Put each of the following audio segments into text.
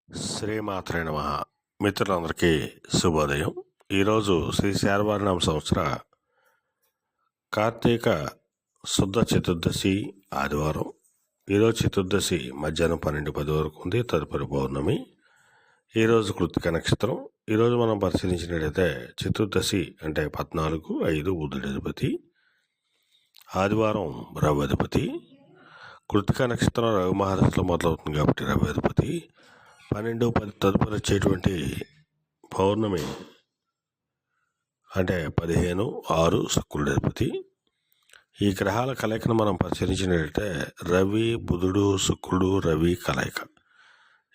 శ్రీమాత్రే నమః. మిత్రులందరికీ శుభోదయం. ఈరోజు శ్రీ శార్వారినామ సంవత్సర కార్తీక శుద్ధ చతుర్దశి ఆదివారం. ఈరోజు చతుర్దశి మధ్యాహ్నం 12:10 వరకు ఉంది. తదుపరి పౌర్ణమి. ఈరోజు కృత్తిక నక్షత్రం. ఈరోజు మనం పరిశీలించినట్లయితే చతుర్దశి అంటే 14/5 బుధుడి అధిపతి, ఆదివారం రవి అధిపతి. కృత్తిక నక్షత్రం రవి మహర్షిలో మొదలవుతుంది కాబట్టి రవి అధిపతి. 12:10 తదుపరి వచ్చేటువంటి పౌర్ణమి అంటే 15/6 శుక్రుడి అధిపతి. ఈ గ్రహాల కలయికను మనం పరిశీలించినట్లయితే రవి బుధుడు శుక్రుడు రవి కలయిక.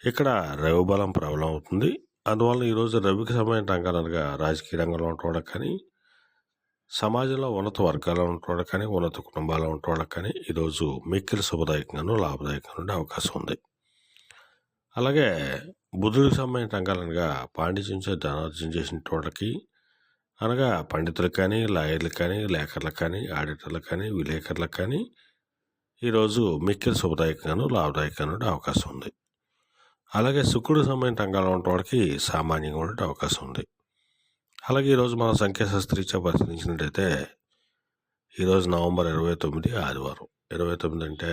ఇక్కడ రవి బలం ప్రబలం అవుతుంది. అందువల్ల ఈరోజు రవికి సంబంధించిన రంగాలనగా రాజకీయ రంగంలో ఉంటోళ్ళకి కానీ, సమాజంలో ఉన్నత వర్గాల్లో ఉంటోళ్ళకి కానీ, ఉన్నత కుటుంబాల్లో ఉంటోళ్ళకి కానీ ఈరోజు మిక్కిలి శుభదాయకంగాను లాభదాయకంగా ఉండే అవకాశం ఉంది. అలాగే బుధుడికి సంబంధించిన రంగాలనగా పాండిత్యం ధనార్జన చేసిన వాళ్ళకి అనగా పండితులకు కానీ, లాయర్లకు కానీ, లేఖర్లకు కానీ, ఆడిటర్లకు కానీ, విలేకరులకు కానీ ఈరోజు మిక్కిలి శుభదాయకంగాను లాభదాయకంగా ఉండే అవకాశం ఉంది. అలాగే శుక్రుడికి సంబంధించిన రంగాల్లో ఉన్న వాళ్ళకి సామాన్యంగా ఉండే అవకాశం ఉంది. అలాగే ఈరోజు మనం సంఖ్యాశాస్త్రీత్యా పరిశీలించినట్టయితే ఈరోజు నవంబర్ 29 ఆదివారం. 29 అంటే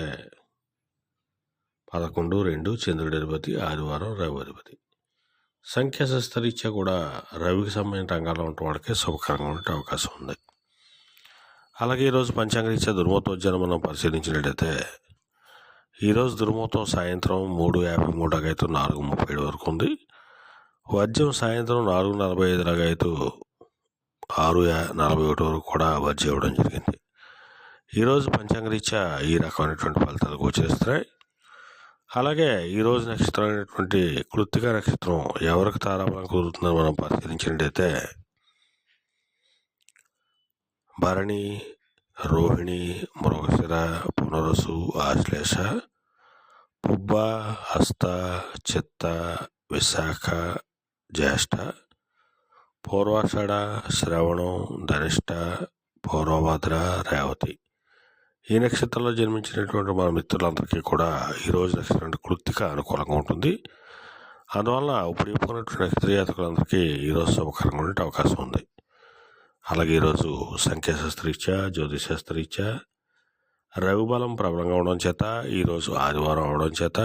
11/2 చంద్రుడి అధిపతి, ఆదివారం రవి అధిపతి. సంఖ్యాశాస్త్రరీత్యా కూడా రవికి సంబంధించిన రంగాల్లో ఉన్న వాళ్ళకి శుభకరంగా ఉండే అవకాశం ఉంది. అలాగే ఈరోజు పంచాంగరీత్యా దుర్మోత్తోజ్జానం మనం పరిశీలించినట్లయితే ఈరోజు దుర్మోత్తం సాయంత్రం 3:53 అయితే 4:37 వరకు ఉంది. వర్జ్యం సాయంత్రం 4:45 అయితే 6:41 వరకు కూడా వర్జ్యం ఇవ్వడం జరిగింది. ఈరోజు పంచాంగరీత్యా ఈ రకమైనటువంటి ఫలితాలు గోచరిస్తున్నాయి. అలాగే ఈరోజు నక్షత్రం అయినటువంటి కృత్తిక నక్షత్రం ఎవరికి తారాబలం కుదురుతుందని మనం పరిశీలించినట్టయితే భరణి, రోహిణి, మృగశిర, పునరసు, ఆశ్లేష, పుబ్బ, హస్త, చిత్త, విశాఖ, జ్యేష్ఠ, పూర్వాషాఢ, శ్రవణం, ధనిష్ట, పూర్వభద్ర, రేవతి. ఈ నక్షత్రంలో జన్మించినటువంటి మన మిత్రులందరికీ కూడా ఈరోజు నక్షత్రం కృత్తిక అనుకూలంగా ఉంటుంది. అందువల్ల ఇప్పుడు చెప్పుకున్నటువంటి నక్షత్ర జాతకులందరికీ ఈరోజు శుభకరంగా ఉండే అవకాశం ఉంది. అలాగే ఈరోజు సంఖ్యాశాస్త్రరీత్యా జ్యోతిశాస్త్రరీత్యా రవి బలం ప్రబలంగా అవడం చేత ఈరోజు ఆదివారం అవడం చేత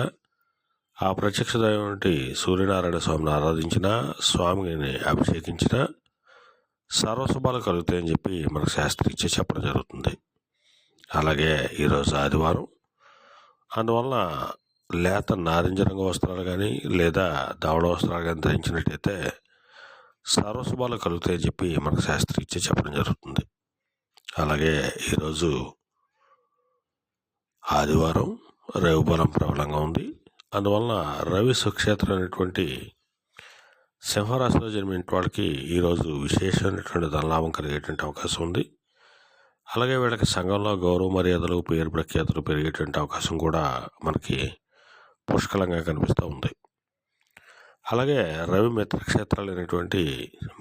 ఆ ప్రత్యక్ష దైవం సూర్యనారాయణ స్వామిని ఆరాధించిన, స్వామిని అభిషేకించిన సర్వశుభాలు కలుగుతాయని చెప్పి మనకు శాస్త్రీత్యా చెప్పడం జరుగుతుంది. అలాగే ఈరోజు ఆదివారం, అందువల్ల లేత నారింజ రంగు వస్త్రాలు కానీ లేదా దవడ వస్త్రాలు కానీ ధరించినట్టయితే సర్వశుభాలు కలుగుతాయని చెప్పి మనకు శాస్త్రీత్యా చెప్పడం జరుగుతుంది. అలాగే ఈరోజు ఆదివారం రవి బలం ప్రబలంగా ఉంది. అందువలన రవి సుక్షేత్రం అనేటువంటి సింహరాశిలో జన్మించిన వాళ్ళకి ఈరోజు విశేషమైనటువంటి ధనలాభం కలిగేటువంటి అవకాశం ఉంది. అలాగే వీళ్ళకి సంఘంలో గౌరవ మర్యాదలు, పేరు ప్రఖ్యాతులు పెరిగేటువంటి అవకాశం కూడా మనకి పుష్కలంగా కనిపిస్తూ ఉంది. అలాగే రవి మిత్రక్షేత్రాలు అయినటువంటి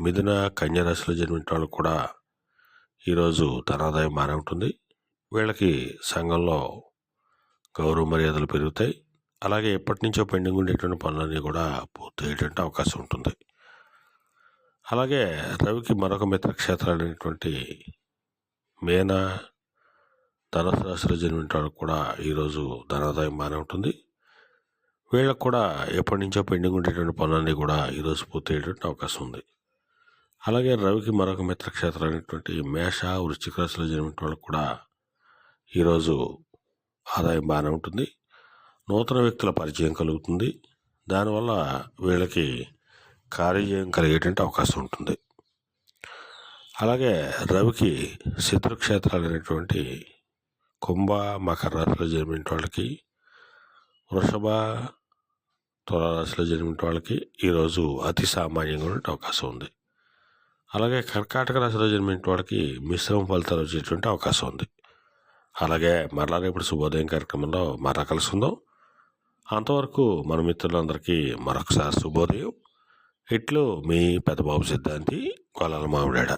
మిథున, కన్య రాశిలో జన్మించిన వాళ్ళకు కూడా ఈరోజు ధనాదాయం బాగానే ఉంటుంది. వీళ్ళకి సంఘంలో గౌరవ మర్యాదలు పెరుగుతాయి. అలాగే ఎప్పటి నుంచో పెండింగ్ ఉండేటువంటి పనులన్నీ కూడా పూర్తయ్యేటువంటి అవకాశం ఉంటుంది. అలాగే రవికి మరొక మిత్రక్షేత్రాలు అయినటువంటి మేన, ధనుసు రాశిలో జన్మించిన వాళ్ళకు కూడా ఈరోజు ధనాదాయం బాగానే ఉంటుంది. వీళ్ళకు కూడా ఎప్పటి నుంచో పెండింగ్ ఉండేటువంటి పనులన్నీ కూడా ఈరోజు పూర్తయ్యేటువంటి అవకాశం ఉంది. అలాగే రవికి మరొక మిత్రక్షేత్రం అయినటువంటి మేష, వృశ్చిక రాశిలో జన్మించిన వాళ్ళకు కూడా ఈరోజు ఆదాయం బాగానే ఉంటుంది. నూతన వ్యక్తుల పరిచయం కలుగుతుంది. దానివల్ల వీళ్ళకి కార్యజయం కలిగేటువంటి అవకాశం ఉంటుంది. అలాగే రవికి శత్రుక్షేత్రాలు అనేటువంటి కుంభ, మకర రాశిలో జన్మించిన వాళ్ళకి, వృషభ, తులారాశిలో జన్మించిన వాళ్ళకి ఈరోజు అతి సామాన్యంగా ఉండే అవకాశం ఉంది. అలాగే కర్కాటక రాశిలో జన్మించిన వాళ్ళకి మిశ్రమ ఫలితాలు వచ్చేటువంటి అవకాశం ఉంది. అలాగే మరలా ఇప్పుడు శుభోదయం కార్యక్రమంలో మరలా కలుసుకుందాం. అంతవరకు మన మిత్రులందరికీ మరొకసారి శుభోదయం. ఇట్లు మీ పెద్దబాబు సిద్ధాంతి, కొలాల మామిడాడ.